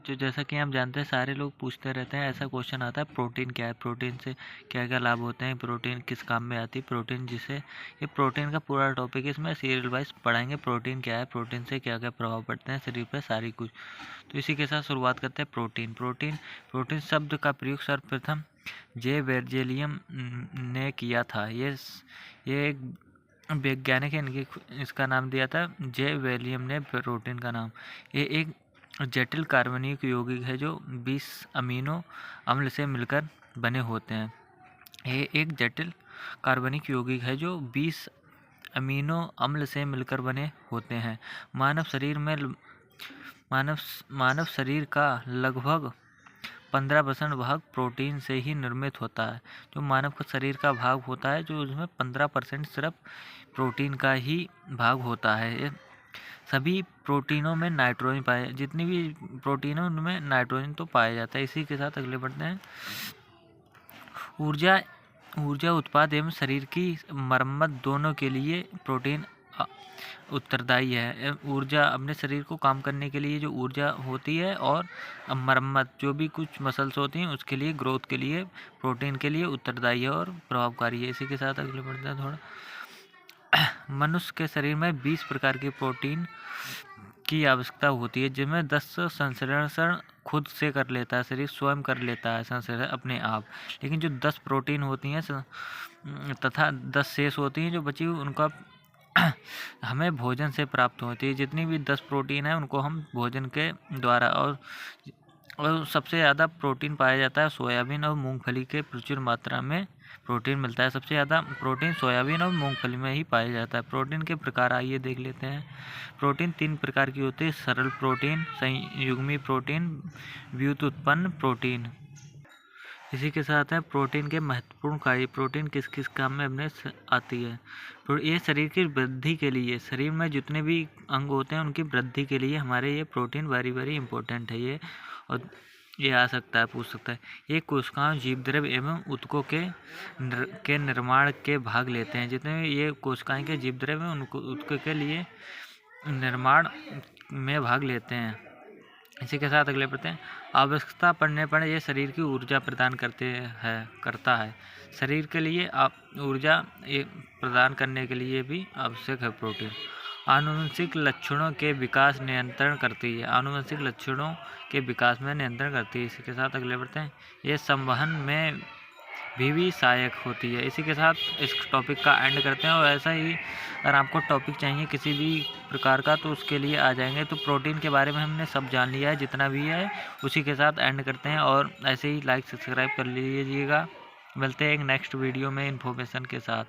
जो जैसा कि हम जानते हैं, सारे लोग पूछते रहते हैं, ऐसा क्वेश्चन आता है प्रोटीन क्या है, प्रोटीन से क्या क्या लाभ होते हैं, प्रोटीन किस काम में आती है, प्रोटीन जिसे ये प्रोटीन का पूरा टॉपिक है, इसमें सीरियल वाइज पढ़ाएंगे प्रोटीन क्या है, प्रोटीन से क्या क्या प्रभाव पड़ते हैं शरीर पर, सारी कुछ। तो इसी के साथ शुरुआत करते हैं। प्रोटीन प्रोटीन प्रोटीन शब्द का प्रयोग सर्वप्रथम जे बेर्जेलियम ने किया था। ये एक वैज्ञानिक है, इनकी इसका नाम दिया था जे वेलियम ने प्रोटीन का नाम। ये एक जटिल कार्बनिक यौगिक है जो 20 अमीनो अम्ल से मिलकर बने होते हैं। ये एक जटिल कार्बनिक यौगिक है जो 20 अमीनो अम्ल से मिलकर बने होते हैं। मानव शरीर का लगभग 15% भाग प्रोटीन से ही निर्मित होता है। जो मानव का शरीर का भाग होता है, जो उसमें 15% सिर्फ प्रोटीन का ही भाग होता है। सभी प्रोटीनों में नाइट्रोजन पाए, जितनी भी प्रोटीन है उनमें नाइट्रोजन तो पाया जाता है। इसी के साथ अगले बढ़ते हैं। ऊर्जा उत्पाद एवं शरीर की मरम्मत दोनों के लिए प्रोटीन उत्तरदायी है। ऊर्जा, अपने शरीर को काम करने के लिए जो ऊर्जा होती है, और मरम्मत, जो भी कुछ मसल्स होती हैं उसके लिए, ग्रोथ के लिए प्रोटीन के लिए उत्तरदायी है और प्रभावकारी है। इसी के साथ अगले बढ़ते हैं थोड़ा। मनुष्य के शरीर में 20 प्रकार के प्रोटीन की आवश्यकता होती है, जिनमें 10 संश्लेषण खुद से कर लेता है, शरीर स्वयं कर लेता है संश्लेषण अपने आप। लेकिन जो 10 प्रोटीन होती हैं तथा 10 शेष होती हैं जो बची हुई, उनका हमें भोजन से प्राप्त होती है। जितनी भी 10 प्रोटीन है उनको हम भोजन के द्वारा, और सबसे ज़्यादा प्रोटीन पाया जाता है सोयाबीन और मूंगफली के प्रचुर मात्रा में प्रोटीन मिलता है। सबसे ज़्यादा प्रोटीन सोयाबीन और मूंगफली में ही पाया जाता है। प्रोटीन के प्रकार आइए देख लेते हैं। प्रोटीन 3 प्रकार की होती है: सरल प्रोटीन, संयुग्मी प्रोटीन, व्युत्पन्न प्रोटीन। इसी के साथ है प्रोटीन के महत्वपूर्ण कार्य। प्रोटीन किस किस काम में अपने आती है? ये शरीर की वृद्धि के लिए, शरीर में जितने भी अंग होते हैं उनकी वृद्धि के लिए हमारे ये प्रोटीन वेरी वेरी इंपॉर्टेंट है। और ये आ सकता है, पूछ सकता है। ये कोशिकाओं, जीवद्रव्य एवं ऊतकों के निर्माण के भाग लेते हैं। जितने भी ये कोशिकाएं के जीवद्रव्य उनको ऊतकों के लिए निर्माण में भाग लेते हैं। इसी के साथ अगले पढ़ते हैं। आवश्यकता पड़ने पर यह शरीर की ऊर्जा प्रदान करता है। शरीर के लिए ऊर्जा प्रदान करने के लिए भी आवश्यक है प्रोटीन। आनुवंशिक लक्षणों के विकास नियंत्रण करती है। आनुवंशिक लक्षणों के विकास में नियंत्रण करती है। इसी के साथ अगले बढ़ते हैं। ये संवहन में भी सहायक होती है। इसी के साथ इस टॉपिक का एंड करते हैं। और ऐसा ही अगर आपको टॉपिक चाहिए किसी भी प्रकार का तो उसके लिए आ जाएंगे। तो प्रोटीन के बारे में हमने सब जान लिया है, जितना भी है। उसी के साथ एंड करते हैं। और ऐसे ही लाइक सब्सक्राइब कर लीजिएगा। मिलते हैं एक नेक्स्ट वीडियो में इन्फॉर्मेशन के साथ।